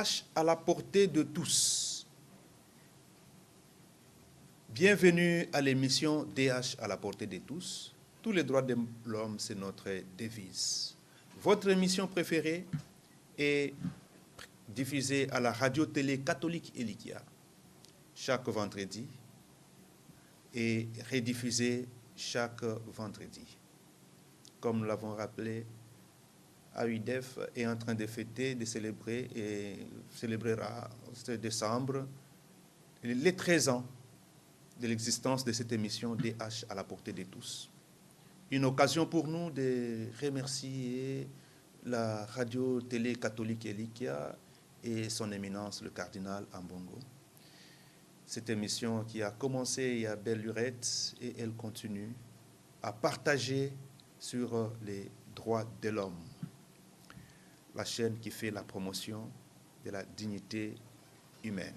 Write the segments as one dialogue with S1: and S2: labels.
S1: DH à la portée de tous. Bienvenue à l'émission DH à la portée de tous. Tous les droits de l'homme, c'est notre devise. Votre émission préférée est diffusée à la radio-télé catholique Elikia chaque vendredi et rediffusée chaque vendredi. Comme nous l'avons rappelé, AUDEF est en train de fêter, de célébrer et célébrera ce décembre les 13 ans de l'existence de cette émission DH à la portée de tous. Une occasion pour nous de remercier la radio-télé catholique Elikia et son éminence, le cardinal Ambongo. Cette émission qui a commencé il y a belle lurette et elle continue à partager sur les droits de l'homme. La chaîne qui fait la promotion de la dignité humaine.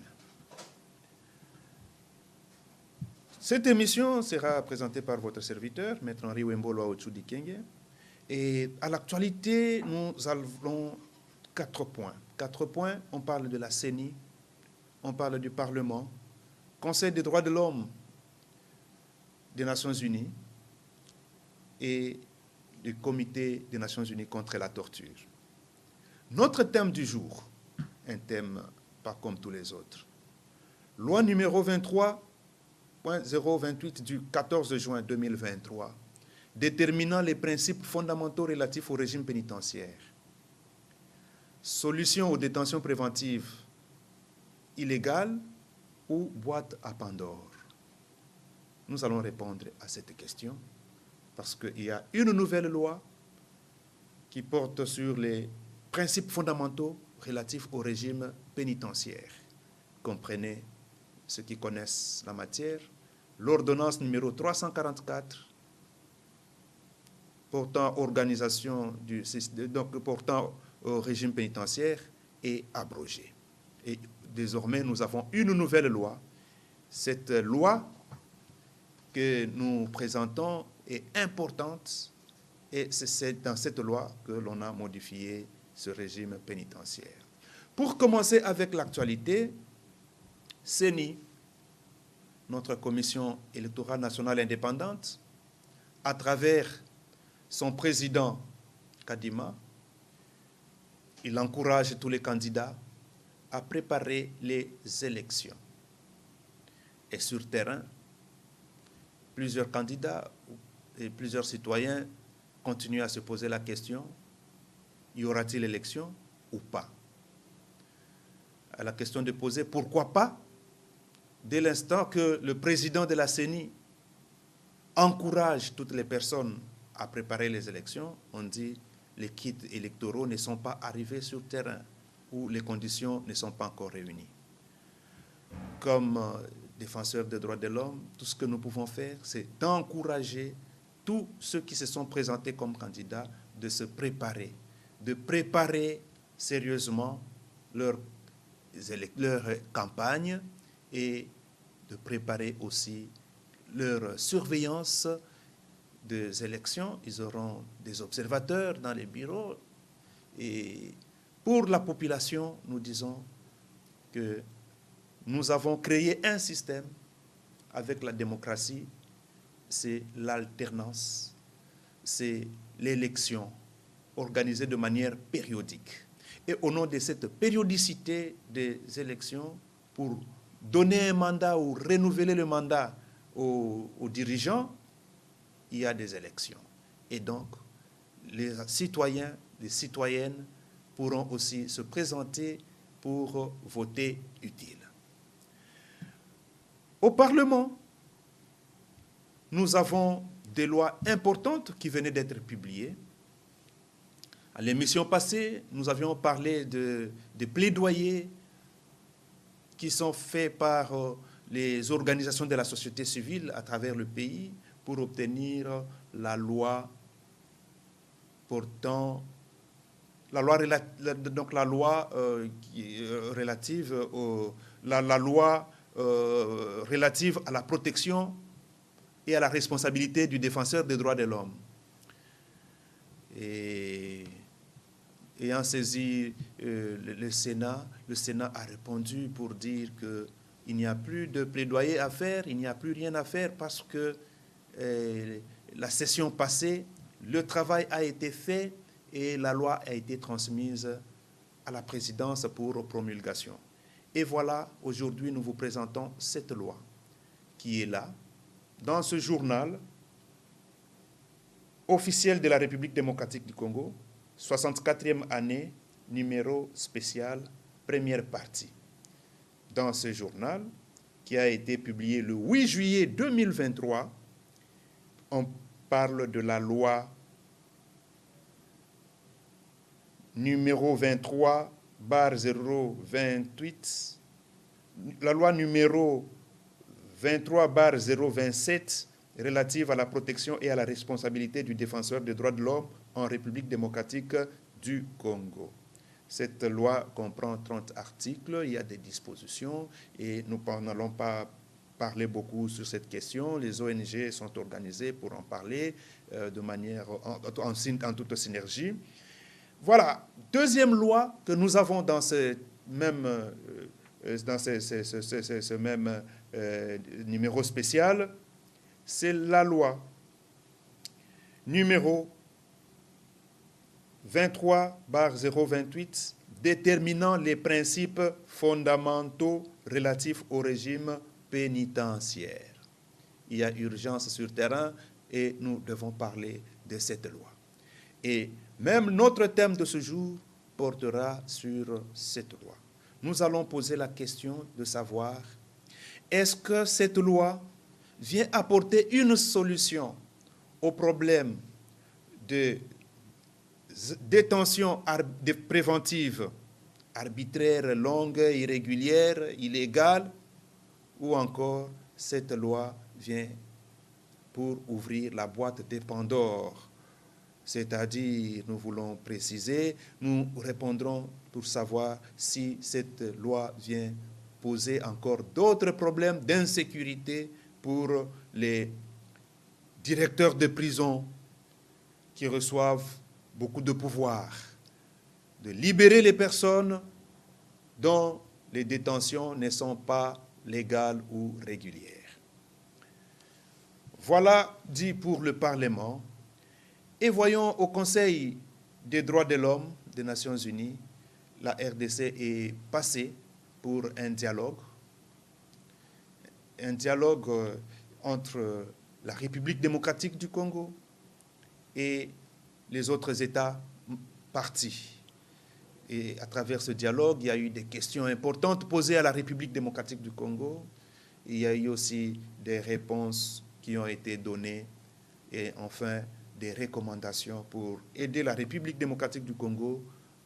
S1: Cette émission sera présentée par votre serviteur, Maître Henri Wembolo Aotsudi Kenge. Et à l'actualité, nous avons 4 points. 4 points, on parle de la CENI, on parle du Parlement, Conseil des droits de l'homme des Nations Unies et du Comité des Nations Unies contre la torture. Notre thème du jour, un thème pas comme tous les autres. Loi numéro 23.028 du 14 juin 2023, déterminant les principes fondamentaux relatifs au régime pénitentiaire. Solution aux détentions préventives illégales ou boîte à Pandore. Nous allons répondre à cette question parce qu'il y a une nouvelle loi qui porte sur les principes fondamentaux relatifs au régime pénitentiaire. Comprenez ceux qui connaissent la matière, l'ordonnance numéro 344 portant organisation portant au régime pénitentiaire est abrogée. Et désormais, nous avons une nouvelle loi. Cette loi que nous présentons est importante et c'est dans cette loi que l'on a modifié ce régime pénitentiaire. Pour commencer avec l'actualité, CENI, notre commission électorale nationale indépendante, à travers son président Kadima, il encourage tous les candidats à préparer les élections. Et sur terrain, plusieurs candidats et plusieurs citoyens continuent à se poser la question: y aura-t-il élection ou pas? À la question de poser pourquoi pas, dès l'instant que le président de la CENI encourage toutes les personnes à préparer les élections, on dit les kits électoraux ne sont pas arrivés sur terrain ou les conditions ne sont pas encore réunies. Comme défenseurs des droits de l'homme, tout ce que nous pouvons faire, c'est d'encourager tous ceux qui se sont présentés comme candidats de se préparer, de préparer sérieusement leur campagne et de préparer aussi leur surveillance des élections. Ils auront des observateurs dans les bureaux. Et pour la population, nous disons que nous avons créé un système avec la démocratie, c'est l'alternance, c'est l'élection organisée de manière périodique. Et au nom de cette périodicité des élections, pour donner un mandat ou renouveler le mandat aux dirigeants, il y a des élections. Et donc, les citoyens, les citoyennes pourront aussi se présenter pour voter utile. Au Parlement, nous avons des lois importantes qui venaient d'être publiées. À l'émission passée, nous avions parlé de plaidoyers qui sont faits par les organisations de la société civile à travers le pays pour obtenir la loi portant la loi relative à la protection et à la responsabilité du défenseur des droits de l'homme. Et ayant saisi le Sénat a répondu pour dire qu'il n'y a plus de plaidoyer à faire, il n'y a plus rien à faire parce que la session passée, le travail a été fait et la loi a été transmise à la présidence pour promulgation. Et voilà, aujourd'hui, nous vous présentons cette loi qui est là, dans ce journal officiel de la République démocratique du Congo, 64e année, numéro spécial, première partie. Dans ce journal, qui a été publié le 8 juillet 2023, on parle de la loi numéro 23/028, la loi numéro 23/027 relative à la protection et à la responsabilité du défenseur des droits de l'homme en République démocratique du Congo. Cette loi comprend 30 articles, il y a des dispositions et nous n'allons pas parler beaucoup sur cette question. Les ONG sont organisées pour en parler de manière en toute synergie. Voilà, deuxième loi que nous avons dans ce même, numéro spécial, c'est la loi numéro 23/028 déterminant les principes fondamentaux relatifs au régime pénitentiaire. Il y a urgence sur terrain et nous devons parler de cette loi. Et même notre thème de ce jour portera sur cette loi. Nous allons poser la question de savoir, est-ce que cette loi vient apporter une solution au problème de détention préventive arbitraire, longue, irrégulière, illégale, ou encore cette loi vient pour ouvrir la boîte de Pandore. C'est-à-dire, nous voulons préciser, nous répondrons pour savoir si cette loi vient poser encore d'autres problèmes d'insécurité pour les directeurs de prison qui reçoivent beaucoup de pouvoir, de libérer les personnes dont les détentions ne sont pas légales ou régulières. Voilà dit pour le Parlement. Et voyons au Conseil des droits de l'homme des Nations Unies, la RDC est passée pour un dialogue entre la République démocratique du Congo et les autres États partis. Et à travers ce dialogue, il y a eu des questions importantes posées à la République démocratique du Congo. Il y a eu aussi des réponses qui ont été données et enfin des recommandations pour aider la République démocratique du Congo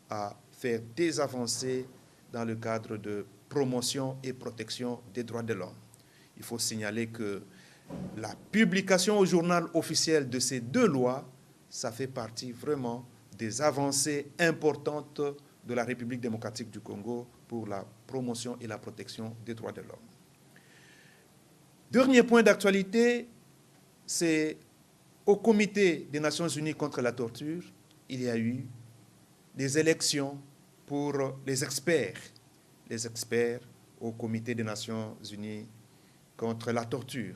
S1: à faire des avancées dans le cadre de promotion et protection des droits de l'homme. Il faut signaler que la publication au journal officiel de ces deux lois, ça fait partie vraiment des avancées importantes de la République démocratique du Congo pour la promotion et la protection des droits de l'homme. Dernier point d'actualité, c'est au Comité des Nations Unies contre la torture, il y a eu des élections pour les experts au Comité des Nations Unies contre la torture.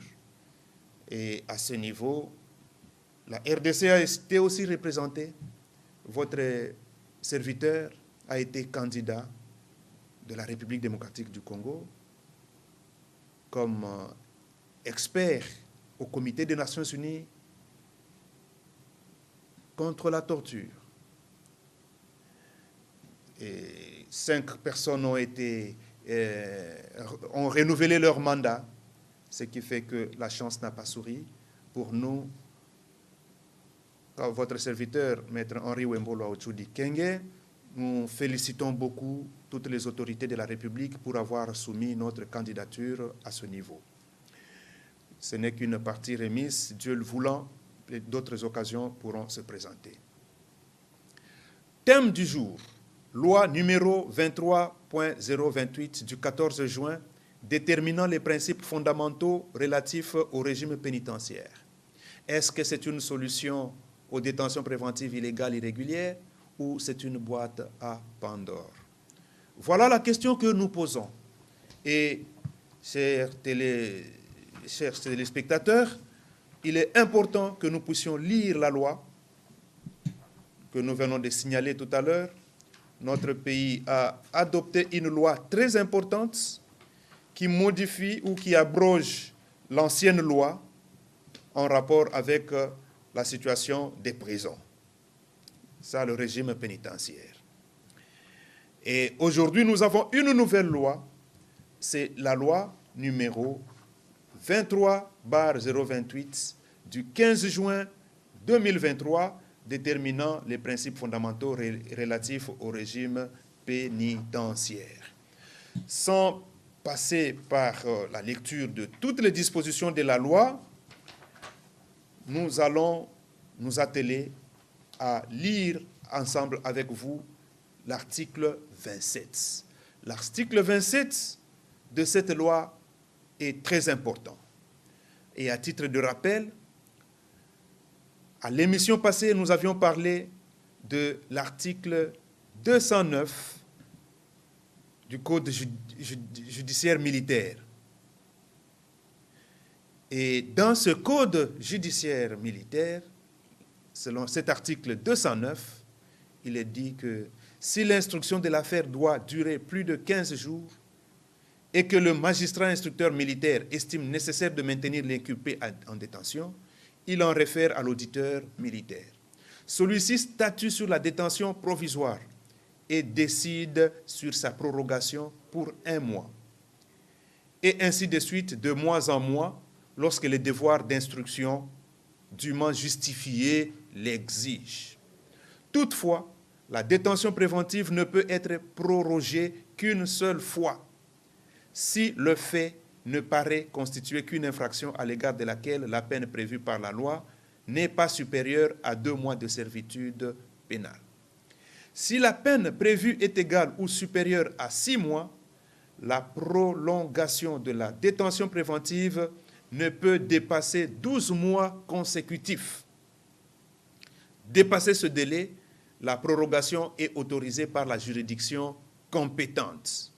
S1: Et à ce niveau, la RDC a été aussi représentée. Votre serviteur a été candidat de la République démocratique du Congo comme expert au Comité des Nations Unies contre la torture. Et 5 personnes ont renouvelé leur mandat, ce qui fait que la chance n'a pas souri. Pour nous, votre serviteur, Maître Henri Wembolo Aochoudi Kenge, nous félicitons beaucoup toutes les autorités de la République pour avoir soumis notre candidature à ce niveau. Ce n'est qu'une partie remise, Dieu le voulant, d'autres occasions pourront se présenter. Thème du jour, loi numéro 23.028 du 14 juin déterminant les principes fondamentaux relatifs au régime pénitentiaire. Est-ce que c'est une solution aux détentions préventives illégales et irrégulières ou c'est une boîte à Pandore? Voilà la question que nous posons. Et, chers téléspectateurs, il est important que nous puissions lire la loi que nous venons de signaler tout à l'heure. Notre pays a adopté une loi très importante qui modifie ou qui abroge l'ancienne loi en rapport avec la situation des prisons. Ça, le régime pénitentiaire. Et aujourd'hui, nous avons une nouvelle loi, c'est la loi numéro 23/028 du 15 juin 2023, déterminant les principes fondamentaux relatifs au régime pénitentiaire. Sans passer par la lecture de toutes les dispositions de la loi, nous allons nous atteler à lire ensemble avec vous l'article 27. L'article 27 de cette loi est très important. Et à titre de rappel, à l'émission passée, nous avions parlé de l'article 209 du Code judiciaire militaire. Et dans ce Code judiciaire militaire, selon cet article 209, il est dit que si l'instruction de l'affaire doit durer plus de 15 jours et que le magistrat instructeur militaire estime nécessaire de maintenir l'inculpé en détention, il en réfère à l'auditeur militaire. Celui-ci statue sur la détention provisoire et décide sur sa prorogation pour 1 mois. Et ainsi de suite, de mois en mois, lorsque les devoirs d'instruction dûment justifiés l'exigent. Toutefois, la détention préventive ne peut être prorogée qu'une seule fois, si le fait ne paraît constituer qu'une infraction à l'égard de laquelle la peine prévue par la loi n'est pas supérieure à 2 mois de servitude pénale. Si la peine prévue est égale ou supérieure à 6 mois, la prolongation de la détention préventive ne peut dépasser 12 mois consécutifs. Dépasser ce délai, la prorogation est autorisée par la juridiction compétente.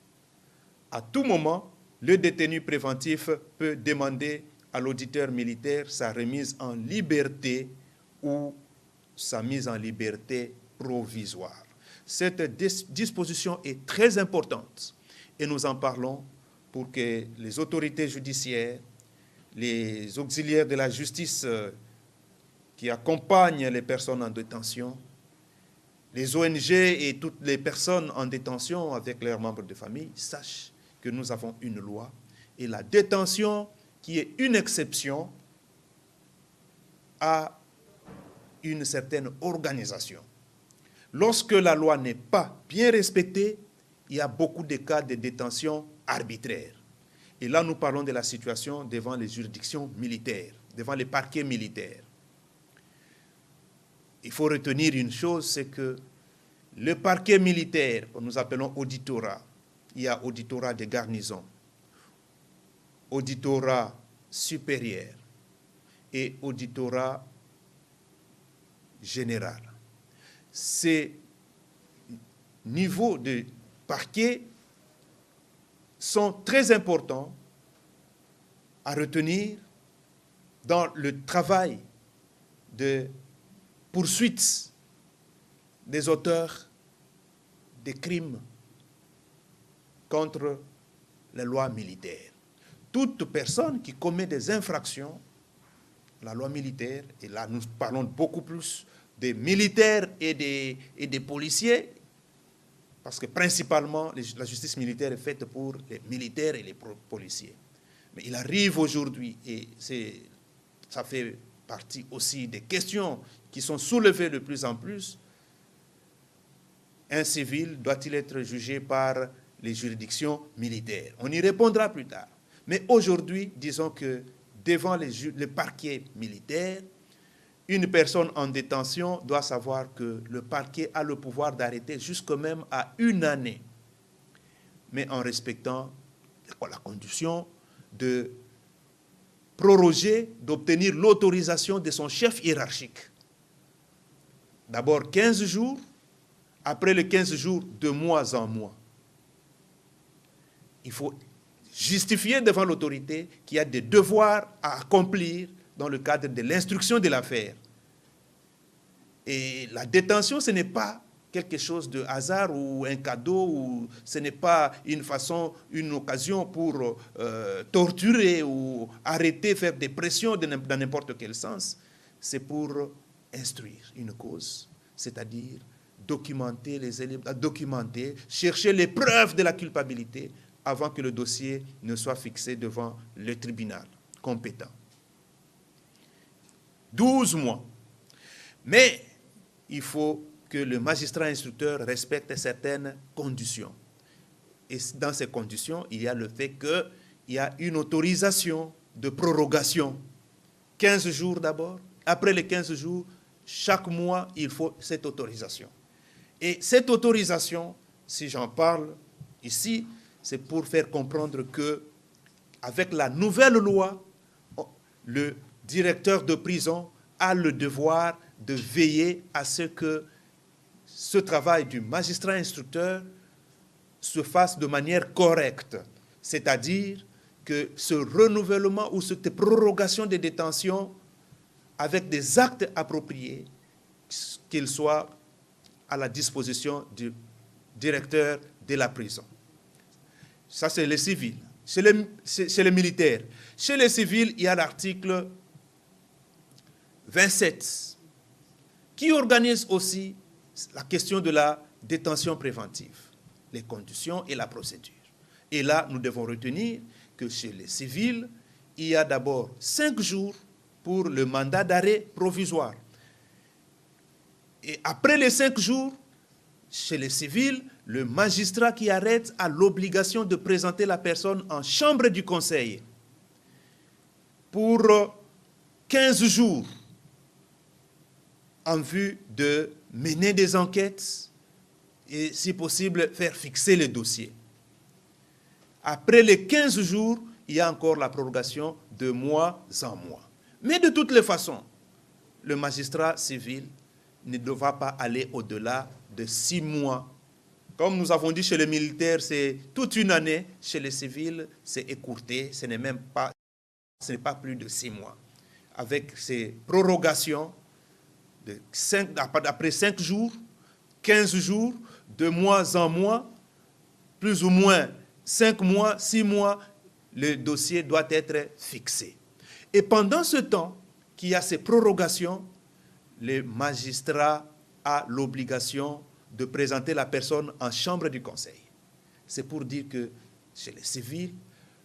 S1: À tout moment, le détenu préventif peut demander à l'auditeur militaire sa remise en liberté ou sa mise en liberté provisoire. Cette disposition est très importante et nous en parlons pour que les autorités judiciaires, les auxiliaires de la justice qui accompagnent les personnes en détention, les ONG et toutes les personnes en détention avec leurs membres de famille sachent que nous avons une loi et la détention, qui est une exception, a une certaine organisation. Lorsque la loi n'est pas bien respectée, il y a beaucoup de cas de détention arbitraire. Et là, nous parlons de la situation devant les juridictions militaires, devant les parquets militaires. Il faut retenir une chose, c'est que le parquet militaire, que nous appelons auditorat, il y a auditorat de garnison, auditorat supérieur et auditorat général. Ces niveaux de parquet sont très importants à retenir dans le travail de poursuite des auteurs des crimes contre les lois militaires. Toute personne qui commet des infractions, la loi militaire, et là nous parlons beaucoup plus des militaires et des policiers, parce que principalement la justice militaire est faite pour les militaires et les policiers. Mais il arrive aujourd'hui, et ça fait partie aussi des questions qui sont soulevées de plus en plus, un civil doit-il être jugé par les juridictions militaires? On y répondra plus tard. Mais aujourd'hui, disons que devant le parquet militaire, une personne en détention doit savoir que le parquet a le pouvoir d'arrêter jusqu'à même à 1 année, mais en respectant la condition de proroger, d'obtenir l'autorisation de son chef hiérarchique. D'abord 15 jours, après les 15 jours, de mois en mois. Il faut justifier devant l'autorité qu'il y a des devoirs à accomplir dans le cadre de l'instruction de l'affaire. Et la détention, ce n'est pas quelque chose de hasard ou un cadeau, ou ce n'est pas une occasion pour torturer ou arrêter, faire des pressions dans n'importe quel sens. C'est pour instruire une cause, c'est-à-dire documenter les éléments, chercher les preuves de la culpabilité avant que le dossier ne soit fixé devant le tribunal compétent. 12 mois. Mais il faut que le magistrat instructeur respecte certaines conditions. Et dans ces conditions, il y a le fait qu'il y a une autorisation de prorogation. 15 jours d'abord. Après les 15 jours, chaque mois, il faut cette autorisation. Et cette autorisation, si j'en parle ici, c'est pour faire comprendre que, avec la nouvelle loi, le directeur de prison a le devoir de veiller à ce que ce travail du magistrat instructeur se fasse de manière correcte. C'est-à-dire que ce renouvellement ou cette prorogation des détentions avec des actes appropriés, qu'ils soient à la disposition du directeur de la prison. Ça, c'est les civils. Chez les militaires. Chez les civils, il y a l'article 27 qui organise aussi la question de la détention préventive, les conditions et la procédure. Et là, nous devons retenir que chez les civils, il y a d'abord 5 jours pour le mandat d'arrêt provisoire. Et après les 5 jours, chez les civils, le magistrat qui arrête a l'obligation de présenter la personne en chambre du conseil pour 15 jours en vue de mener des enquêtes et, si possible, faire fixer les dossiers. Après les 15 jours, il y a encore la prorogation de mois en mois. Mais de toutes les façons, le magistrat civil ne devra pas aller au-delà de 6 mois. Comme nous avons dit chez les militaires, c'est toute une année. Chez les civils, c'est écourté. Ce n'est pas plus de 6 mois. Avec ces prorogations, après 5 jours, 15 jours, de mois en mois, plus ou moins 5 mois, 6 mois, le dossier doit être fixé. Et pendant ce temps qu'il y a ces prorogations, le magistrat a l'obligation de présenter la personne en chambre du conseil. C'est pour dire que chez les civils,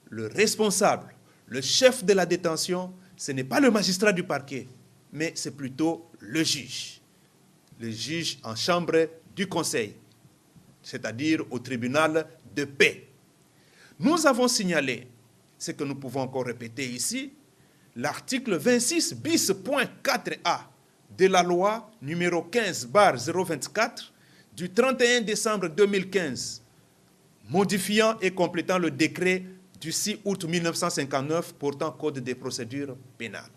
S1: le responsable, le chef de la détention, ce n'est pas le magistrat du parquet, mais c'est plutôt le juge en chambre du conseil, c'est-à-dire au tribunal de paix. Nous avons signalé, ce que nous pouvons encore répéter ici, l'article 26 bis.4a de la loi numéro 15/024 du 31 décembre 2015, modifiant et complétant le décret du 6 août 1959 portant code des procédures pénales.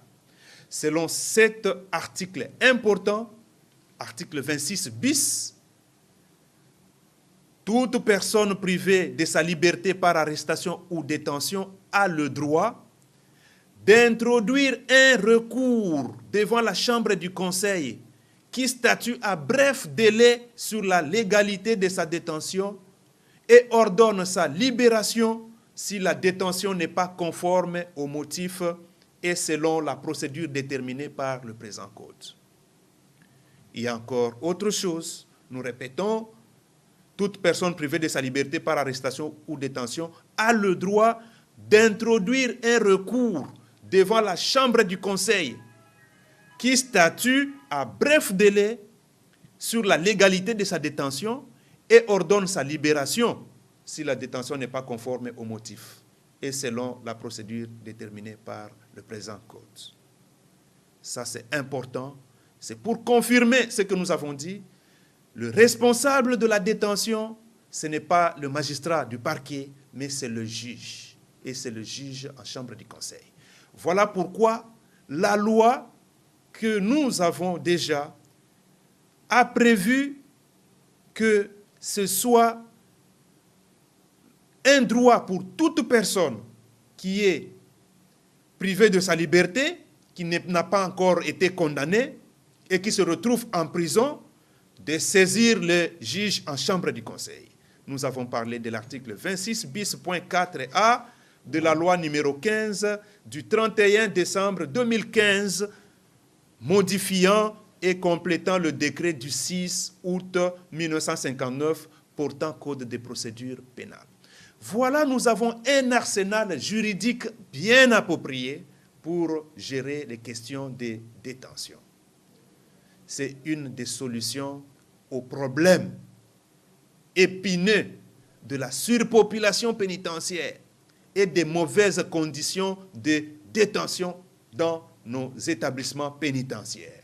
S1: Selon cet article important, article 26 bis, toute personne privée de sa liberté par arrestation ou détention a le droit d'introduire un recours devant la chambre du conseil qui statue à bref délai sur la légalité de sa détention et ordonne sa libération si la détention n'est pas conforme aux motifs et selon la procédure déterminée par le présent code. Il y a encore autre chose, nous répétons, toute personne privée de sa liberté par arrestation ou détention a le droit d'introduire un recours devant la chambre du conseil qui statue à bref délai sur la légalité de sa détention et ordonne sa libération si la détention n'est pas conforme aux motifs et selon la procédure déterminée par le présent code. Ça, c'est important. C'est pour confirmer ce que nous avons dit. Le responsable de la détention, ce n'est pas le magistrat du parquet, mais c'est le juge. Et c'est le juge en chambre du conseil. Voilà pourquoi la loi que nous avons déjà a prévu que ce soit un droit pour toute personne qui est privée de sa liberté, qui n'a pas encore été condamnée et qui se retrouve en prison, de saisir le juge en chambre du conseil. Nous avons parlé de l'article 26 bis.4a de la loi numéro 15 du 31 décembre 2015, modifiant et complétant le décret du 6 août 1959 portant code des procédures pénales. Voilà, nous avons un arsenal juridique bien approprié pour gérer les questions de détention. C'est une des solutions au problème épineux de la surpopulation pénitentiaire et des mauvaises conditions de détention dans nos établissements pénitentiaires.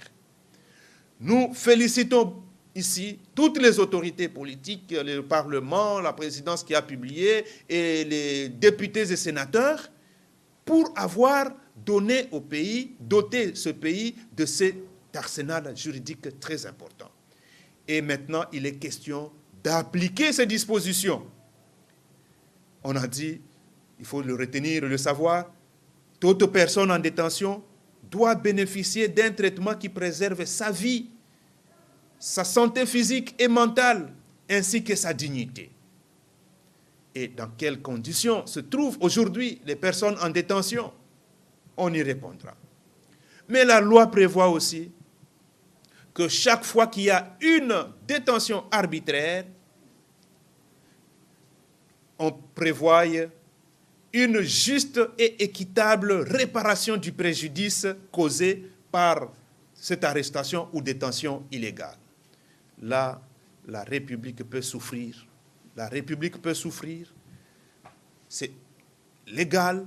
S1: Nous félicitons ici toutes les autorités politiques, le Parlement, la présidence qui a publié, et les députés et sénateurs, pour avoir donné au pays, doté ce pays de cet arsenal juridique très important. Et maintenant, il est question d'appliquer ces dispositions. On a dit, il faut le retenir, le savoir, toute personne en détention doit bénéficier d'un traitement qui préserve sa vie, sa santé physique et mentale, ainsi que sa dignité. Et dans quelles conditions se trouvent aujourd'hui les personnes en détention? On y répondra. Mais la loi prévoit aussi que chaque fois qu'il y a une détention arbitraire, on prévoit une juste et équitable réparation du préjudice causé par cette arrestation ou détention illégale. Là, la République peut souffrir. La République peut souffrir. C'est légal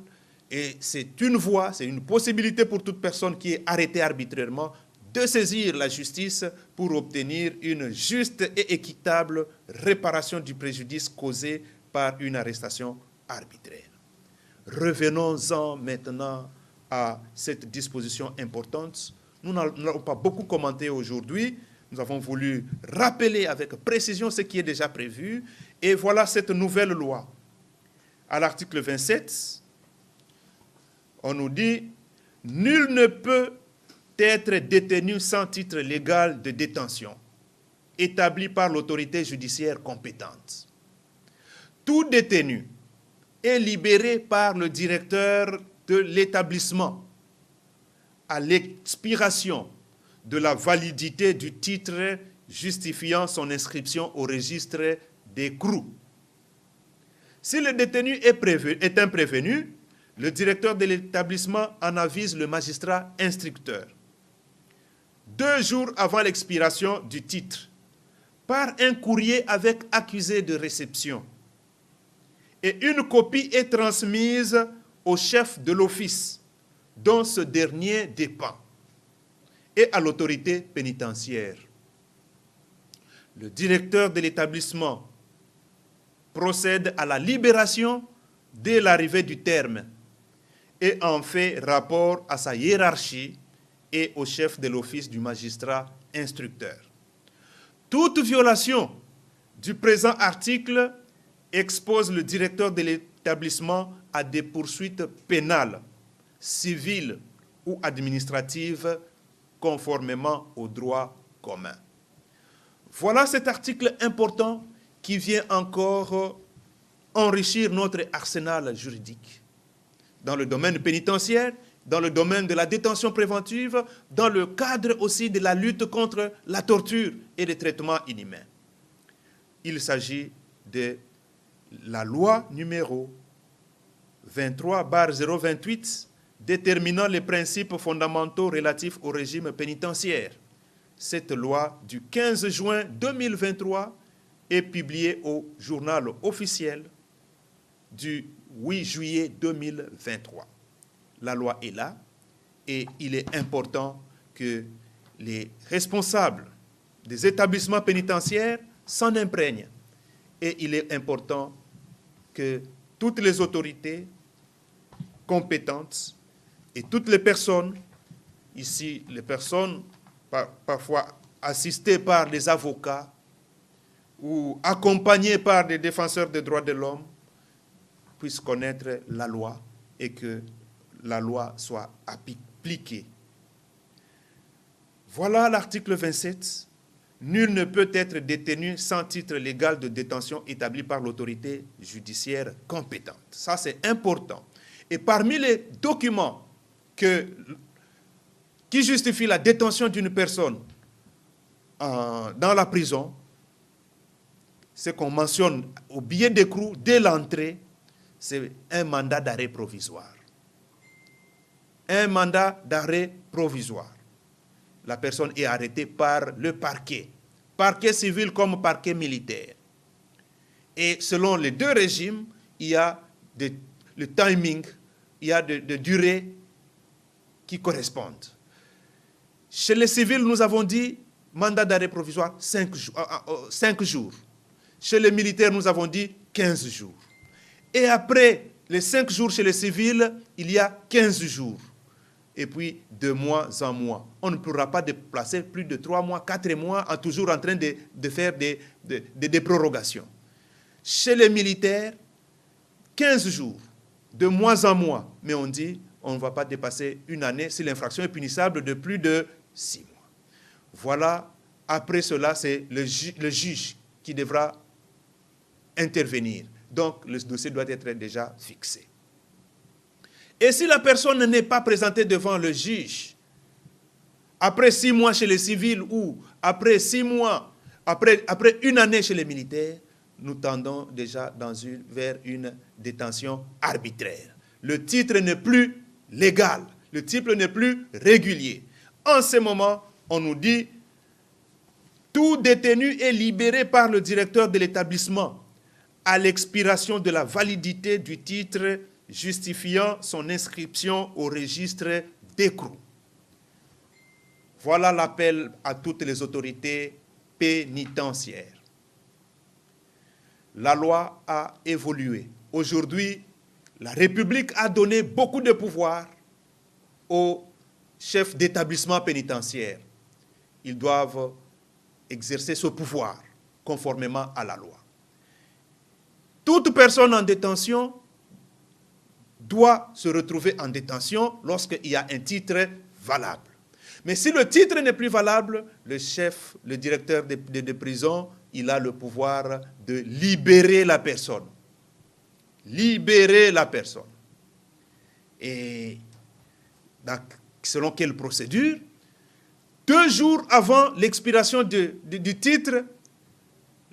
S1: et c'est une voie, c'est une possibilité pour toute personne qui est arrêtée arbitrairement de saisir la justice pour obtenir une juste et équitable réparation du préjudice causé par une arrestation arbitraire. Revenons-en maintenant à cette disposition importante. Nous n'allons pas beaucoup commenté aujourd'hui. Nous avons voulu rappeler avec précision ce qui est déjà prévu. Et voilà cette nouvelle loi. À l'article 27, on nous dit « Nul ne peut être détenu sans titre légal de détention, établi par l'autorité judiciaire compétente. Tout détenu est libéré par le directeur de l'établissement à l'expiration de la validité du titre justifiant son inscription au registre des CROU. Si le détenu est un prévenu, le directeur de l'établissement en avise le magistrat instructeur 2 jours avant l'expiration du titre, par un courrier avec accusé de réception. Et une copie est transmise au chef de l'office, dont ce dernier dépend, et à l'autorité pénitentiaire. Le directeur de l'établissement procède à la libération dès l'arrivée du terme et en fait rapport à sa hiérarchie et au chef de l'office du magistrat instructeur. Toute violation du présent article expose le directeur de l'établissement à des poursuites pénales, civiles ou administratives conformément au droit commun. Voilà cet article important qui vient encore enrichir notre arsenal juridique dans le domaine pénitentiaire, dans le domaine de la détention préventive, dans le cadre aussi de la lutte contre la torture et les traitements inhumains. Il s'agit de la loi numéro 23/028 déterminant les principes fondamentaux relatifs au régime pénitentiaire. Cette loi du 15 juin 2023 est publiée au journal officiel du 8 juillet 2023. La loi est là et il est important que les responsables des établissements pénitentiaires s'en imprègnent. Et il est important que toutes les autorités compétentes et toutes les personnes, ici les personnes parfois assistées par les avocats ou accompagnés par des défenseurs des droits de l'homme puissent connaître la loi et que la loi soit appliquée. Voilà l'article 27. Nul ne peut être détenu sans titre légal de détention établi par l'autorité judiciaire compétente. Ça, c'est important. Et parmi les documents qui justifient la détention d'une personne dans la prison, ce qu'on mentionne au billet d'écrou dès l'entrée, c'est un mandat d'arrêt provisoire. Un mandat d'arrêt provisoire. La personne est arrêtée par le parquet civil comme parquet militaire. Et selon les deux régimes, il y a le timing, il y a de durée qui correspondent. Chez les civils, nous avons dit mandat d'arrêt provisoire 5 jours. Chez les militaires, nous avons dit 15 jours. Et après les 5 jours chez les civils, il y a 15 jours. Et puis, de mois en mois. On ne pourra pas déplacer plus de 3 mois, 4 mois, toujours en train de faire des prorogations. Chez les militaires, 15 jours, de mois en mois. Mais on dit, on ne va pas dépasser une année si l'infraction est punissable de plus de 6 mois. Voilà, après cela, c'est le juge qui devra intervenir. Donc, le dossier doit être déjà fixé. Et si la personne n'est pas présentée devant le juge, après 6 mois chez les civils ou après 6 mois, après une année chez les militaires, nous tendons déjà vers une détention arbitraire. Le titre n'est plus légal, le titre n'est plus régulier. En ce moment, on nous dit « Tout détenu est libéré par le directeur de l'établissement à l'expiration de la validité du titre justifiant son inscription au registre d'écrou. » Voilà l'appel à toutes les autorités pénitentiaires. La loi a évolué. Aujourd'hui, la République a donné beaucoup de pouvoir aux chefs d'établissement pénitentiaire. Ils doivent exercer ce pouvoir conformément à la loi. Toute personne en détention doit se retrouver en détention lorsqu'il y a un titre valable. Mais si le titre n'est plus valable, le directeur de prison, il a le pouvoir de libérer la personne. Libérer la personne. Et selon quelle procédure? 2 jours avant l'expiration du titre,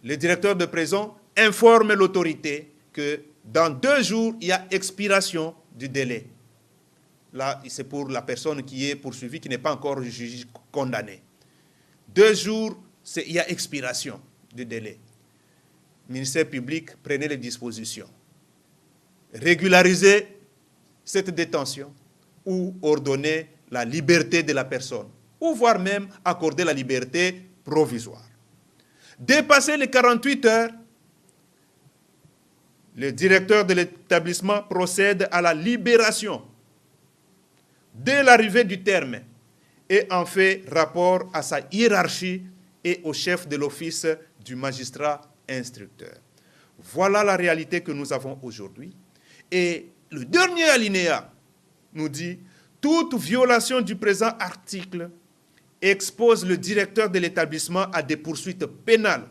S1: le directeur de prison informe l'autorité que dans 2 jours, il y a expiration du délai. Là, c'est pour la personne qui est poursuivie, qui n'est pas encore jugée, condamnée. 2 jours, il y a expiration du délai. Le ministère public, prenez les dispositions. Régularisez cette détention ou ordonner la liberté de la personne, ou voire même accorder la liberté provisoire. Dépasser les 48 heures, le directeur de l'établissement procède à la libération dès l'arrivée du terme et en fait rapport à sa hiérarchie et au chef de l'office du magistrat instructeur. Voilà la réalité que nous avons aujourd'hui. Et le dernier alinéa nous dit « Toute violation du présent article expose le directeur de l'établissement à des poursuites pénales,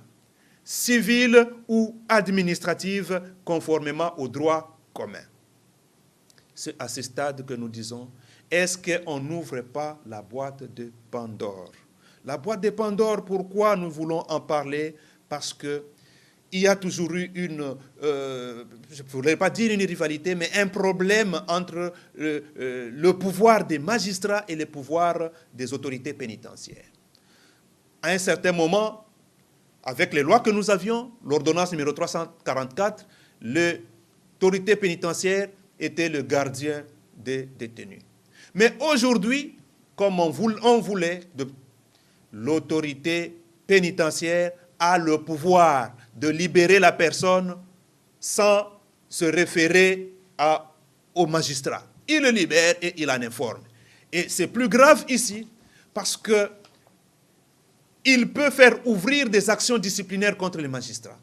S1: civiles ou administratives conformément au droit commun. » C'est à ce stade que nous disons, est-ce qu'on n'ouvre pas la boîte de Pandore? La boîte de Pandore, pourquoi nous voulons en parler? Parce que il y a toujours eu je ne voudrais pas dire une rivalité, mais un problème entre le pouvoir des magistrats et le pouvoir des autorités pénitentiaires. À un certain moment, avec les lois que nous avions, l'ordonnance numéro 344, l'autorité pénitentiaire était le gardien des détenus. Mais aujourd'hui, comme on voulait, l'autorité pénitentiaire a le pouvoir de libérer la personne sans se référer au magistrat. Il le libère et il en informe. Et c'est plus grave ici parce que il peut faire ouvrir des actions disciplinaires contre les magistrats.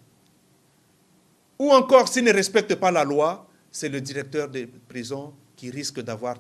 S1: Ou encore, s'il ne respecte pas la loi, c'est le directeur des prisons qui risque d'avoir